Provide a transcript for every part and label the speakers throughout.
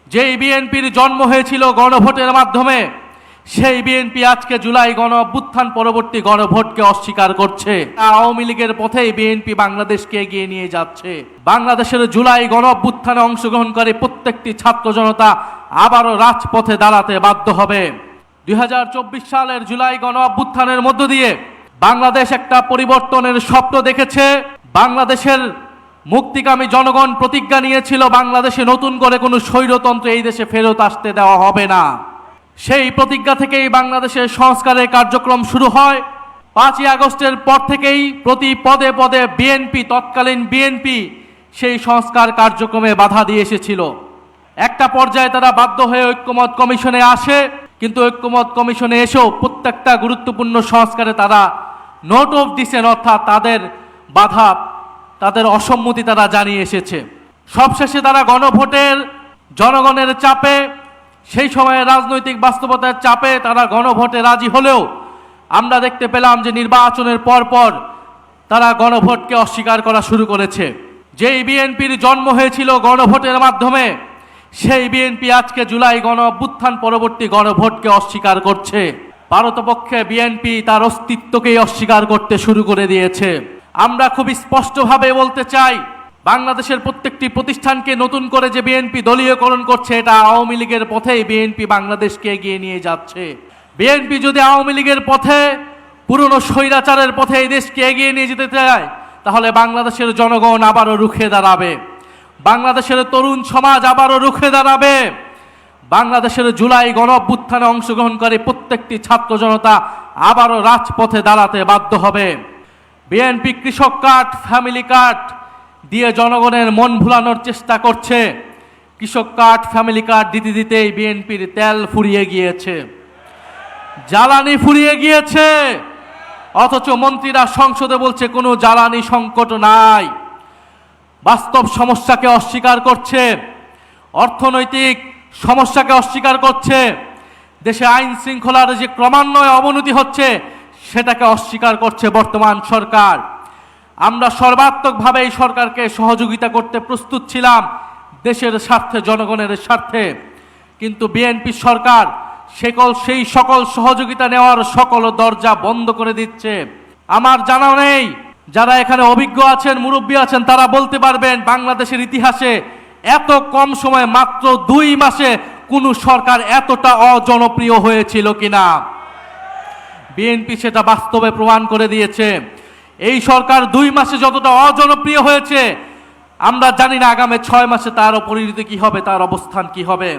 Speaker 1: যেই বিএনপির জন্ম হয়েছিল গণভোটের মাধ্যমে, সেই বিএনপি আজকে জুলাই গণ অভ্যুত্থান পরবর্তী গণভোটকে অস্বীকার করছে। আওয়ামী লীগের পথেই বিএনপি বাংলাদেশকে এগিয়ে নিয়ে যাচ্ছে। বাংলাদেশের জুলাই গণ অভ্যুত্থানে অংশগ্রহণকারী প্রত্যেকটি ছাত্র জনতা আবারও রাজপথে দাঁড়াতে বাধ্য হবে। 2024 সালের জুলাই গণ অভ্যুত্থানের মধ্য দিয়ে বাংলাদেশ একটা পরিবর্তনের স্বপ্ন দেখেছে। বাংলাদেশের মুক্তিকামী জনগণ প্রতিজ্ঞা নিয়েছিল বাংলাদেশে নতুন করে কোনো স্বৈরতন্ত্র এই দেশে ফেরত আসতে দেওয়া হবে না। সেই প্রতিজ্ঞা থেকেই বাংলাদেশের সংস্কারের কার্যক্রম শুরু হয়। 5ই আগস্টের পর থেকেই প্রতি পদে পদে তৎকালীন বিএনপি সেই সংস্কার কার্যক্রমে বাধা দিয়ে এসেছিল। একটা পর্যায়ে তারা বাধ্য হয়ে ঐক্যমত কমিশনে আসে, কিন্তু ঐক্যমত কমিশনে এসেও প্রত্যেকটা গুরুত্বপূর্ণ সংস্কারে তারা নোট অফ ডিসেন্ট, অর্থাৎ তাদের বাধা, তাদের অসম্মতি তারা জানিয়ে এসেছে। সবশেষে তারা গণভোটের জনগণের চাপে, সেই সময়ে রাজনৈতিক বাস্তবতার চাপে তারা গণভোটে রাজি হলেও আমরা দেখতে পেলাম যে নির্বাচনের পর তারা গণভোটকে অস্বীকার করা শুরু করেছে। যেই বিএনপির জন্ম হয়েছিল গণভোটের মাধ্যমে, সেই বিএনপি আজকে জুলাই গণ অভ্যুত্থান পরবর্তী গণভোটকে অস্বীকার করছে। পারতপক্ষে বিএনপি তার অস্তিত্বকেই অস্বীকার করতে শুরু করে দিয়েছে। আমরা খুব স্পষ্টভাবে বলতে চাই, বাংলাদেশের প্রত্যেকটি প্রতিষ্ঠানকে নতুন করে যে বিএনপি দলীয়করণ করছে, এটা আওয়ামী লীগের পথেই বিএনপি বাংলাদেশকে এগিয়ে নিয়ে যাচ্ছে। বিএনপি যদি আওয়ামী লীগের পথে, পুরনো স্বৈরাচারের পথে এই দেশকে এগিয়ে নিয়ে যেতে চায়, তাহলে বাংলাদেশের জনগণ আবারও রুখে দাঁড়াবে, বাংলাদেশের তরুণ সমাজ আবারও রুখে দাঁড়াবে। বাংলাদেশের জুলাই গণ অভ্যুত্থানে অংশগ্রহণকারী প্রত্যেকটি ছাত্র জনতা আবারও রাজপথে দাঁড়াতে বাধ্য হবে। বিএনপি কৃষক কার্ড, ফ্যামিলি কার্ড দিয়ে জনগণের মন ভুলানোর চেষ্টা করছে। কৃষক কার্ড, ফ্যামিলি কার্ড দিতে দিতেই বিএনপির তেল ফুরিয়ে গিয়েছে, জ্বালানি ফুরিয়ে গিয়েছে, অথচ মন্ত্রীরা সংসদে বলছে কোনো জ্বালানি সংকট নাই। বাস্তব সমস্যাকে অস্বীকার করছে, অর্থনৈতিক সমস্যাকে অস্বীকার করছে, দেশে আইন শৃঙ্খলার যে ক্রমান্বয়ে অবনতি হচ্ছে সেটাকে অস্বীকার করছে বর্তমান সরকার। আমরা সর্বাত্মকভাবে এই সরকারকে সহযোগিতা করতে প্রস্তুত ছিলাম দেশের স্বার্থে, জনগণের স্বার্থে, কিন্তু বিএনপি সরকার সেই সকল সহযোগিতা নেওয়ার সকল দরজা বন্ধ করে দিচ্ছে। আমার জানা নেই, যারা এখানে অভিজ্ঞ আছেন, মুরব্বী আছেন, তারা বলতে পারবেন বাংলাদেশের ইতিহাসে এত কম সময়ে, মাত্র 2 মাসে কোনো সরকার এতটা অজনপ্রিয় হয়েছিল কিনা। বিএনপি সেটা বাস্তবে প্রমাণ করে দিয়েছে। এই সরকার 2 মাসে যতটা অজনপ্রিয় হয়েছে, আমরা জানি না আগামী 6 মাসে তার পরিণতি কি হবে, তার অবস্থান কি হবে।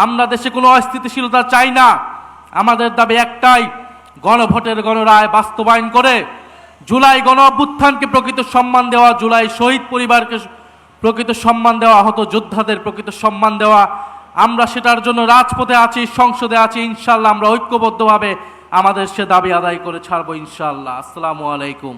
Speaker 1: আমরা দেশে কোনো অস্থিতিশীলতা চাই না। আমাদের দাবি একটাই, গণভোটের গণরায় বাস্তবায়ন করে জুলাই গণ অভ্যুত্থানকে প্রকৃত সম্মান দেওয়া, জুলাই শহীদ পরিবারকে প্রকৃত সম্মান দেওয়া, আহত যোদ্ধাদের প্রকৃত সম্মান দেওয়া। আমরা সেটার জন্য রাজপথে আছি, সংসদে আছি। ইনশাআল্লাহ আমরা ঐক্যবদ্ধভাবে আমাদের সে দাবি আদায় করে ছাড়বো ইনশাআল্লাহ। আসসালামু আলাইকুম।